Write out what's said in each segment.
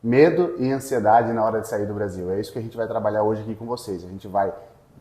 Medo e ansiedade na hora de sair do Brasil. É isso que a gente vai trabalhar hoje aqui com vocês. A gente vai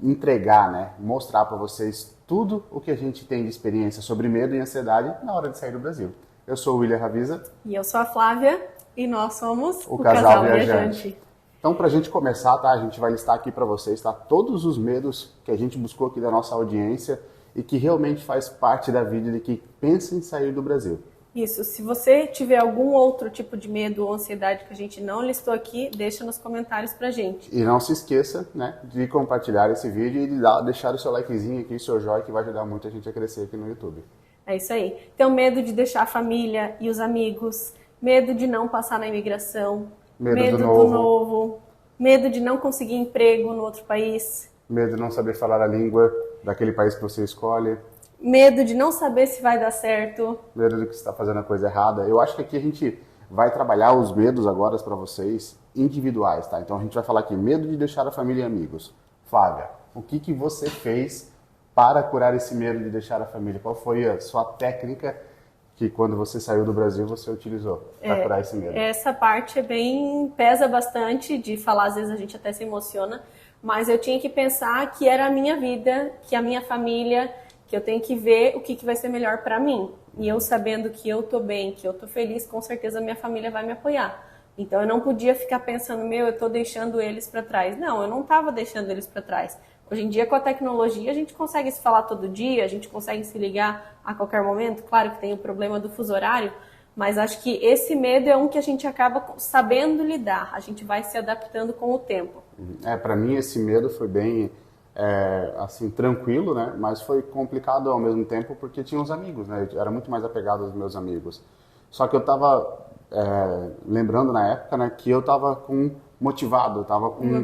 entregar, né, mostrar para vocês tudo o que a gente tem de experiência sobre medo e ansiedade na hora de sair do Brasil. Eu sou o William Ravisa. E eu sou a Flávia. E nós somos o Casal Viajante. Então, para a gente começar, tá, a gente vai listar aqui para vocês, tá, todos os medos que a gente buscou aqui da nossa audiência e que realmente faz parte da vida de que pensa em sair do Brasil. Isso. Se você tiver algum outro tipo de medo ou ansiedade que a gente não listou aqui, deixa nos comentários pra gente. E não se esqueça, né, de compartilhar esse vídeo e de deixar o seu likezinho aqui, seu joinha, que vai ajudar muito a gente a crescer aqui no YouTube. É isso aí. Então, medo de deixar a família e os amigos, medo de não passar na imigração, medo do novo, medo de não conseguir emprego no outro país, medo de não saber falar a língua daquele país que você escolhe, medo de não saber se vai dar certo, medo de que você está fazendo a coisa errada. Eu acho que aqui a gente vai trabalhar os medos agora para vocês individuais, tá? Então a gente vai falar aqui, medo de deixar a família e amigos. Flávia, o que você fez para curar esse medo de deixar a família? Qual foi a sua técnica que quando você saiu do Brasil você utilizou para curar esse medo? Essa parte pesa bastante de falar, às vezes a gente até se emociona, mas eu tinha que pensar que era a minha vida, que a minha família, que eu tenho que ver o que vai ser melhor para mim. E eu sabendo que eu tô bem, que eu tô feliz, com certeza a minha família vai me apoiar. Então eu não podia ficar pensando, eu tô deixando eles para trás. Não, eu não tava deixando eles para trás. Hoje em dia, com a tecnologia, a gente consegue se falar todo dia, a gente consegue se ligar a qualquer momento. Claro que tem o problema do fuso horário, mas acho que esse medo é um que a gente acaba sabendo lidar. A gente vai se adaptando com o tempo. Para mim, esse medo foi bem, assim, tranquilo, né? Mas foi complicado ao mesmo tempo porque tinha os amigos, né? Eu era muito mais apegado aos meus amigos. Só que eu estava lembrando na época, né, que eu estava motivado, eu estava com um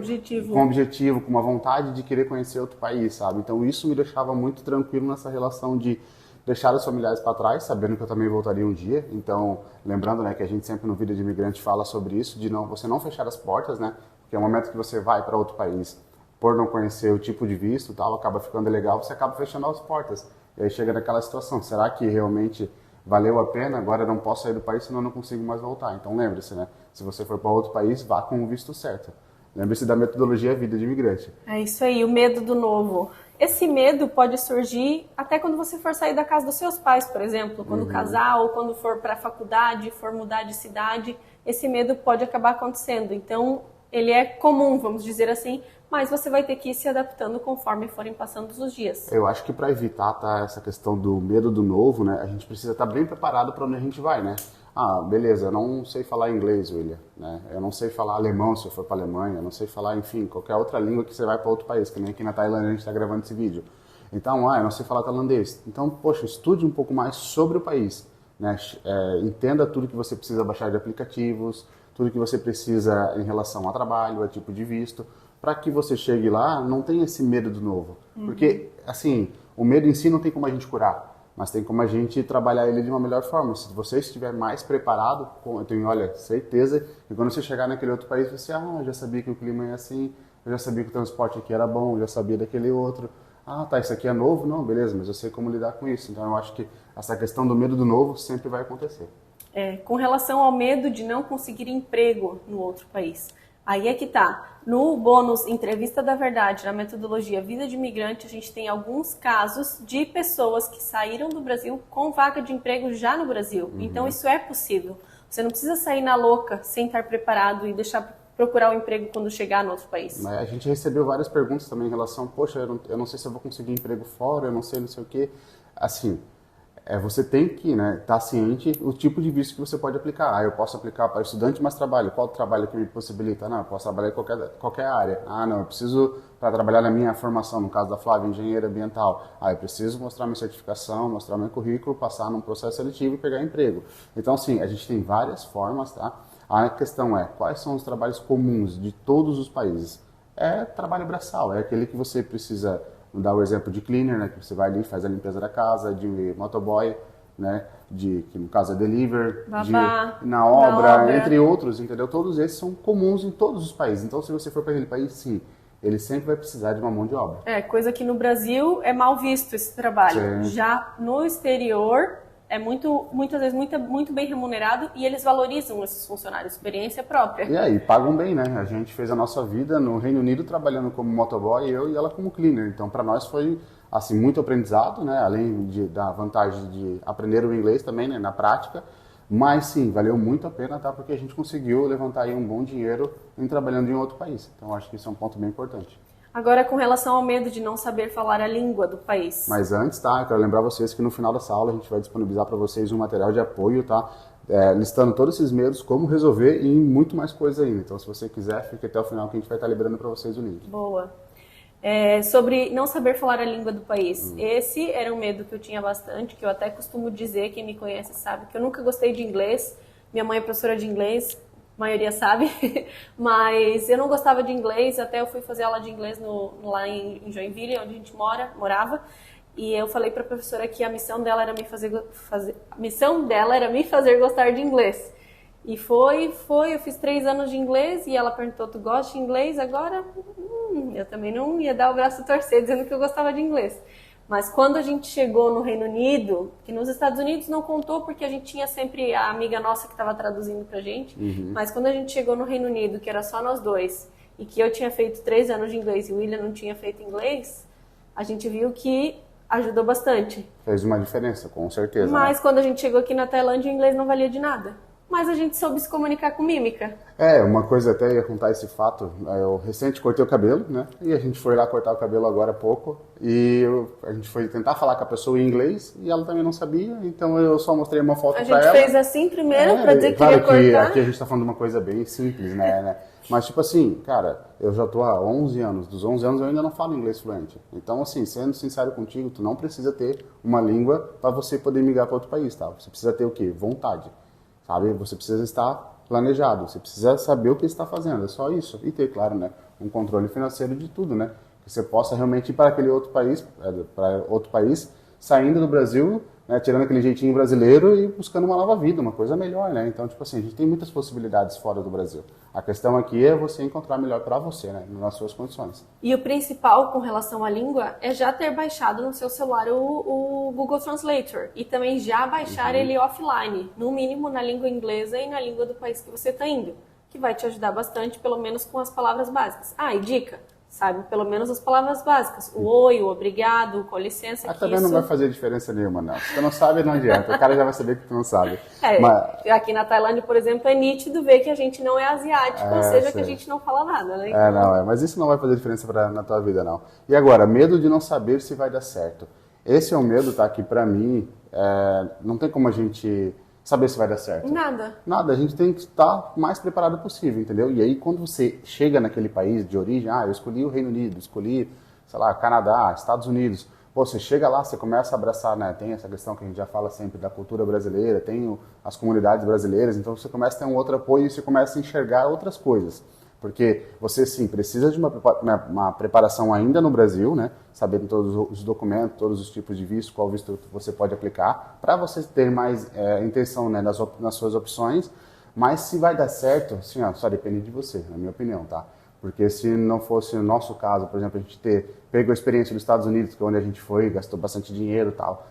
objetivo, com uma vontade de querer conhecer outro país, sabe? Então isso me deixava muito tranquilo nessa relação de deixar os familiares para trás, sabendo que eu também voltaria um dia. Então, lembrando, né, que a gente sempre no Vida de Imigrante fala sobre isso, de você não fechar as portas, né? Porque é o momento que você vai para outro país, por não conhecer o tipo de visto, tal, acaba ficando legal, você acaba fechando as portas. E aí chega naquela situação, será que realmente valeu a pena? Agora eu não posso sair do país, senão eu não consigo mais voltar. Então lembre-se, né? Se você for para outro país, vá com o visto certo. Lembre-se da metodologia Vida de Imigrante. É isso aí, o medo do novo. Esse medo pode surgir até quando você for sair da casa dos seus pais, por exemplo, quando casar ou quando for para a faculdade, for mudar de cidade, esse medo pode acabar acontecendo. Então, ele é comum, vamos dizer assim, mas você vai ter que ir se adaptando conforme forem passando os dias. Eu acho que para evitar essa questão do medo do novo, né, a gente precisa estar bem preparado para onde a gente vai, né? Ah, beleza, eu não sei falar inglês, William, né? Eu não sei falar alemão se eu for para a Alemanha, eu não sei falar, enfim, qualquer outra língua que você vai para outro país, que nem aqui na Tailândia a gente está gravando esse vídeo. Então, eu não sei falar tailandês. Então, poxa, estude um pouco mais sobre o país, né? Entenda tudo que você precisa baixar de aplicativos, tudo que você precisa em relação a trabalho, a tipo de visto, para que você chegue lá, não tenha esse medo do novo. Porque, assim, o medo em si não tem como a gente curar, mas tem como a gente trabalhar ele de uma melhor forma. Se você estiver mais preparado, eu tenho, olha, certeza que quando você chegar naquele outro país, você, já sabia que o clima é assim, eu já sabia que o transporte aqui era bom, eu já sabia daquele outro. Tá, isso aqui é novo? Não, beleza, mas eu sei como lidar com isso. Então eu acho que essa questão do medo do novo sempre vai acontecer. Com relação ao medo de não conseguir emprego no outro país. Aí é que tá. No bônus Entrevista da Verdade, na metodologia Vida de Imigrante, a gente tem alguns casos de pessoas que saíram do Brasil com vaga de emprego já no Brasil. Então isso é possível. Você não precisa sair na louca sem estar preparado e deixar procurar um emprego quando chegar no outro país. Mas a gente recebeu várias perguntas também em relação, poxa, eu não sei se eu vou conseguir emprego fora, eu não sei o quê. Assim, você tem que estar ciente o tipo de visto que você pode aplicar. Eu posso aplicar para estudante, mas trabalho. Qual trabalho que me possibilita? Não, eu posso trabalhar em qualquer área. Não, eu preciso, para trabalhar na minha formação, no caso da Flávia, engenheira ambiental. Eu preciso mostrar minha certificação, mostrar meu currículo, passar num processo seletivo e pegar emprego. Então, assim, a gente tem várias formas, tá? A questão quais são os trabalhos comuns de todos os países? É trabalho braçal, é aquele que você precisa. Vou dar o exemplo de cleaner, né, que você vai ali, faz a limpeza da casa, de motoboy, né, que no caso é deliver, babá, na obra, entre outros, entendeu? Todos esses são comuns em todos os países. Então, se você for para aquele país, sim, ele sempre vai precisar de uma mão de obra. Coisa que no Brasil é mal visto esse trabalho. Sim. Já no exterior é muitas vezes muito bem remunerado e eles valorizam esses funcionários, experiência própria. E aí, pagam bem, né? A gente fez a nossa vida no Reino Unido trabalhando como motoboy, eu e ela como cleaner. Então, para nós foi assim muito aprendizado, né? Além da vantagem de aprender o inglês também, né? Na prática. Mas sim, valeu muito a pena, tá? Porque a gente conseguiu levantar aí um bom dinheiro em trabalhando em outro país. Então, acho que isso é um ponto bem importante. Agora, com relação ao medo de não saber falar a língua do país. Mas antes, tá? Eu quero lembrar vocês que no final dessa aula a gente vai disponibilizar para vocês um material de apoio, tá? Listando todos esses medos, como resolver e muito mais coisa ainda. Então, se você quiser, fique até o final que a gente vai estar liberando para vocês o link. Boa. Sobre não saber falar a língua do país. Esse era um medo que eu tinha bastante, que eu até costumo dizer, quem me conhece sabe, que eu nunca gostei de inglês. Minha mãe é professora de inglês, a maioria sabe, mas eu não gostava de inglês, até eu fui fazer aula de inglês lá em Joinville, onde a gente morava, e eu falei para a professora que a missão dela era me fazer gostar de inglês. E eu fiz 3 anos de inglês e ela perguntou, tu gosta de inglês agora? Eu também não ia dar o braço a torcer dizendo que eu gostava de inglês. Mas quando a gente chegou no Reino Unido, que nos Estados Unidos não contou porque a gente tinha sempre a amiga nossa que estava traduzindo pra gente, mas quando a gente chegou no Reino Unido, que era só nós dois, e que eu tinha feito 3 anos de inglês e o William não tinha feito inglês, a gente viu que ajudou bastante. Fez uma diferença, com certeza. Mas quando a gente chegou aqui na Tailândia, o inglês não valia de nada. Mas a gente soube se comunicar com mímica. Uma coisa até ia contar esse fato, eu recente cortei o cabelo, né? E a gente foi lá cortar o cabelo agora há pouco e a gente foi tentar falar com a pessoa em inglês e ela também não sabia, então eu só mostrei uma foto pra ela. A gente fez assim primeiro pra dizer que claro ia cortar. Claro que aqui a gente tá falando de uma coisa bem simples, né? Mas tipo assim, cara, eu já tô há 11 anos, dos 11 anos eu ainda não falo inglês fluente. Então assim, sendo sincero contigo, tu não precisa ter uma língua para você poder migrar para outro país, tá? Você precisa ter o quê? Vontade. Sabe? Você precisa estar planejado, você precisa saber o que está fazendo, é só isso. E ter, claro, né, um controle financeiro de tudo, né? Que você possa realmente ir para aquele outro país, saindo do Brasil, né, tirando aquele jeitinho brasileiro e buscando uma nova vida, uma coisa melhor, né? Então, tipo assim, a gente tem muitas possibilidades fora do Brasil. A questão aqui é você encontrar melhor para você, né, nas suas condições. E o principal com relação à língua é já ter baixado no seu celular o Google Translator e também já baixar ele offline, no mínimo na língua inglesa e na língua do país que você está indo, que vai te ajudar bastante, pelo menos com as palavras básicas. E dica, sabe pelo menos as palavras básicas, o oi, o obrigado, o com licença. Mas também não vai fazer diferença nenhuma, não. Se tu não sabe, não adianta. O cara já vai saber que tu não sabe. Aqui na Tailândia, por exemplo, é nítido ver que a gente não é asiático, ou seja, que a gente não fala nada, né? Mas isso não vai fazer diferença na tua vida, não. E agora, medo de não saber se vai dar certo. Esse é um medo, tá? Que pra mim, não tem como a gente saber se vai dar certo. Nada, a gente tem que estar o mais preparado possível, entendeu? E aí, quando você chega naquele país de origem, eu escolhi o Reino Unido, escolhi, sei lá, Canadá, Estados Unidos. Pô, você chega lá, você começa a abraçar, né? Tem essa questão que a gente já fala sempre da cultura brasileira, tem as comunidades brasileiras, então você começa a ter um outro apoio e você começa a enxergar outras coisas. Porque você, sim, precisa de uma preparação ainda no Brasil, né? Sabendo todos os documentos, todos os tipos de visto, qual visto você pode aplicar, para você ter mais intenção, né, nas suas opções. Mas se vai dar certo, assim, só depende de você, na minha opinião, tá? Porque se não fosse o nosso caso, por exemplo, a gente pegou a experiência dos Estados Unidos, que é onde a gente foi, gastou bastante dinheiro e tal,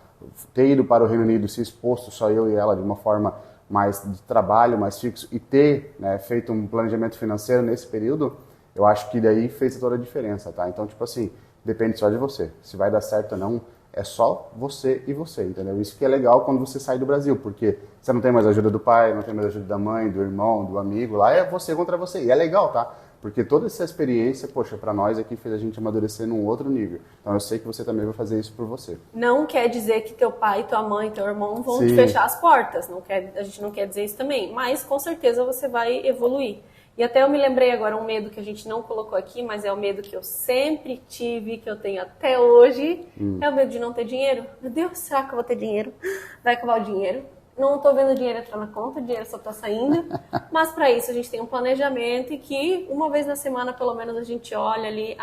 ter ido para o Reino Unido, se exposto, só eu e ela, de uma forma mais de trabalho, mais fixo, e ter, né, feito um planejamento financeiro nesse período, eu acho que daí fez toda a diferença, tá? Então, tipo assim, depende só de você. Se vai dar certo ou não, é só você e você, entendeu? Isso que é legal quando você sai do Brasil, porque você não tem mais ajuda do pai, não tem mais ajuda da mãe, do irmão, do amigo, lá é você contra você, e é legal, tá? Porque toda essa experiência, poxa, pra nós aqui fez a gente amadurecer num outro nível. Então eu sei que você também vai fazer isso por você. Não quer dizer que teu pai, tua mãe, teu irmão vão te fechar as portas. A gente não quer dizer isso também. Mas com certeza você vai evoluir. E até eu me lembrei agora um medo que a gente não colocou aqui, mas é o medo que eu sempre tive, que eu tenho até hoje. É o medo de não ter dinheiro. Meu Deus, será que eu vou ter dinheiro? Vai acabar o dinheiro? Não estou vendo o dinheiro entrar na conta, o dinheiro só está saindo. Mas para isso a gente tem um planejamento e que uma vez na semana, pelo menos, a gente olha ali,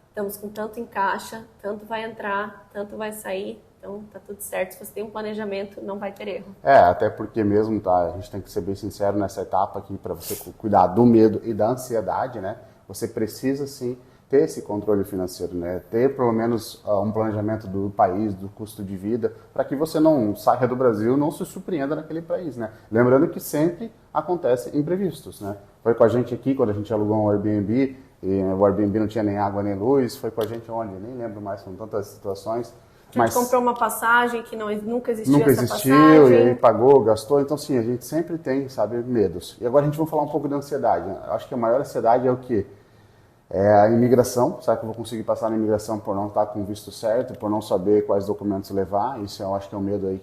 estamos com tanto em caixa, tanto vai entrar, tanto vai sair. Então tá tudo certo. Se você tem um planejamento, não vai ter erro. Até porque mesmo, tá? A gente tem que ser bem sincero nessa etapa aqui para você cuidar do medo e da ansiedade, né? Você precisa sim ter esse controle financeiro, né? Ter pelo menos um planejamento do país, do custo de vida, para que você não saia do Brasil, não se surpreenda naquele país, né? Lembrando que sempre acontece imprevistos, né? Foi com a gente aqui quando a gente alugou um Airbnb, e o Airbnb não tinha nem água nem luz, foi com a gente onde? Nem lembro mais, são tantas situações. A gente comprou uma passagem que nunca existiu Nunca essa existiu, passagem. e aí pagou, gastou. Então, sim, a gente sempre tem, sabe, medos. E agora a gente vai falar um pouco da ansiedade, né? Eu acho que a maior ansiedade é o quê? É a imigração. Será que eu vou conseguir passar na imigração por não estar com o visto certo, por não saber quais documentos levar? Isso eu acho que é um medo aí,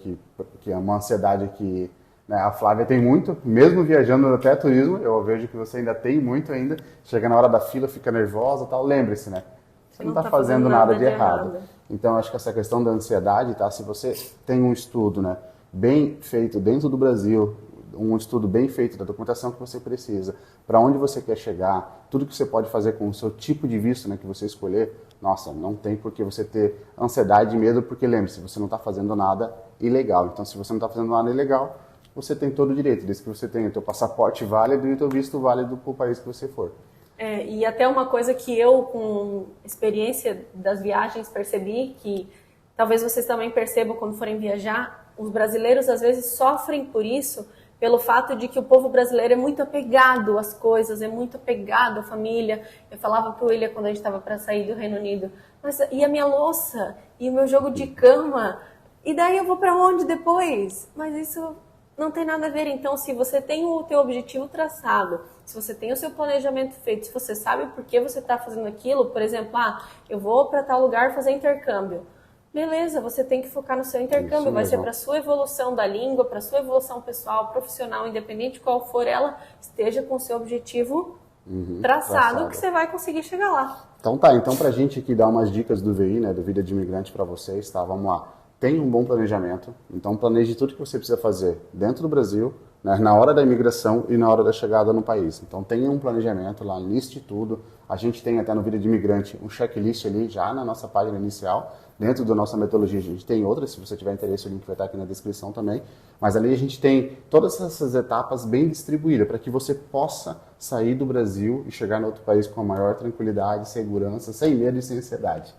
que é uma ansiedade que, né, a Flávia tem muito, mesmo viajando até turismo, eu vejo que você ainda tem muito ainda. Chega na hora da fila, fica nervosa e tal. Lembre-se, né? Você não está fazendo nada de errado. Então, eu acho que essa questão da ansiedade, tá? Se você tem um estudo, né, bem feito dentro do Brasil, um estudo bem feito da documentação que você precisa, para onde você quer chegar, tudo que você pode fazer com o seu tipo de visto, né, que você escolher, nossa, não tem por que você ter ansiedade e medo, porque lembre-se, você não está fazendo nada ilegal. Então, se você não está fazendo nada ilegal, você tem todo o direito, desde que você tenha o seu passaporte válido e o seu visto válido para o país que você for. E até uma coisa que eu, com experiência das viagens, percebi, que talvez vocês também percebam quando forem viajar, os brasileiros às vezes sofrem por isso, pelo fato de que o povo brasileiro é muito apegado às coisas, é muito apegado à família. Eu falava para o William quando a gente estava para sair do Reino Unido, mas e a minha louça? E o meu jogo de cama? E daí eu vou para onde depois? Mas isso não tem nada a ver. Então, se você tem o teu objetivo traçado, se você tem o seu planejamento feito, se você sabe por que você está fazendo aquilo, por exemplo, eu vou para tal lugar fazer intercâmbio. Beleza, você tem que focar no seu intercâmbio, vai ser para a sua evolução da língua, para a sua evolução pessoal, profissional, independente de qual for ela, esteja com o seu objetivo traçado, que você vai conseguir chegar lá. Então tá, então pra gente aqui dar umas dicas do VI, né, do Vida de Imigrante para vocês, tá? Vamos lá. Tenha um bom planejamento, então planeje tudo que você precisa fazer dentro do Brasil, né, na hora da imigração e na hora da chegada no país. Então tenha um planejamento lá, liste tudo. A gente tem até no Vida de Imigrante um checklist ali já na nossa página inicial. Dentro da nossa metodologia a gente tem outras, se você tiver interesse o link vai estar aqui na descrição também. Mas ali a gente tem todas essas etapas bem distribuídas para que você possa sair do Brasil e chegar no outro país com a maior tranquilidade, segurança, sem medo e sem ansiedade.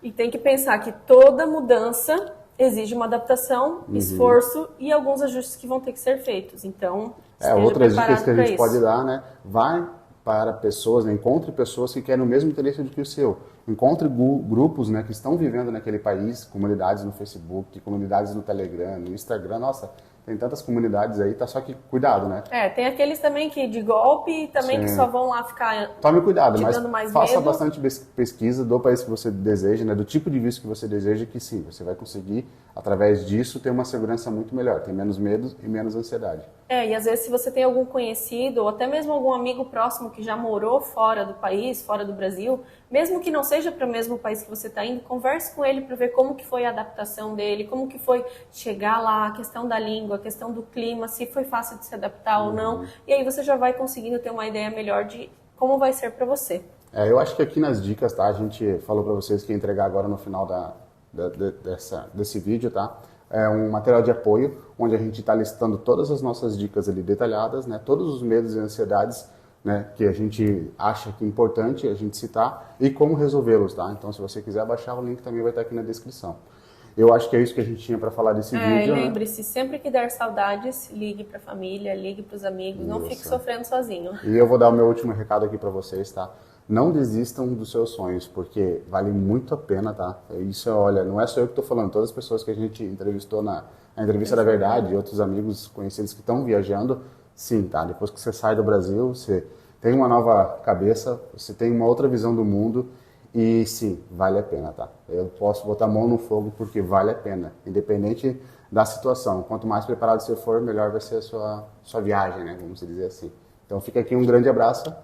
E tem que pensar que toda mudança exige uma adaptação, esforço e alguns ajustes que vão ter que ser feitos. Então, outras dicas que a gente pode dar, né? Vai para pessoas, né? Encontre pessoas que querem o mesmo interesse do que o seu. Encontre grupos, né, que estão vivendo naquele país, comunidades no Facebook, comunidades no Telegram, no Instagram. Nossa, tem tantas comunidades aí, tá? Só que cuidado, né? Tem aqueles também que de golpe, também que só vão lá ficar tome cuidado, mas mais faça medo. bastante pesquisa do país que você deseja, né, do tipo de visto que você deseja, que sim, você vai conseguir, através disso, ter uma segurança muito melhor, ter menos medo e menos ansiedade. E às vezes se você tem algum conhecido ou até mesmo algum amigo próximo que já morou fora do país, fora do Brasil, mesmo que não seja para o mesmo país que você está indo, converse com ele para ver como que foi a adaptação dele, como que foi chegar lá, a questão da língua, a questão do clima, se foi fácil de se adaptar ou não. E aí você já vai conseguindo ter uma ideia melhor de como vai ser para você. Eu acho que aqui nas dicas, tá? A gente falou para vocês que ia entregar agora no final desse vídeo, tá? É um material de apoio, onde a gente está listando todas as nossas dicas ali detalhadas, né? Todos os medos e ansiedades, né, que a gente acha que é importante a gente citar e como resolvê-los, tá? Então, se você quiser baixar, o link também vai estar aqui na descrição. Eu acho que é isso que a gente tinha para falar desse vídeo. Lembre-se, sempre que der saudades, ligue para a família, ligue para os amigos, não fique sofrendo sozinho. E eu vou dar o meu último recado aqui para vocês, tá? Não desistam dos seus sonhos, porque vale muito a pena, tá? Isso, olha, não é só eu que estou falando, todas as pessoas que a gente entrevistou na Entrevista da Verdade, e outros amigos conhecidos que estão viajando, sim, tá? Depois que você sai do Brasil, você tem uma nova cabeça, você tem uma outra visão do mundo e sim, vale a pena, tá? Eu posso botar a mão no fogo porque vale a pena, independente da situação. Quanto mais preparado você for, melhor vai ser a sua viagem, né? Vamos dizer assim. Então fica aqui um grande abraço.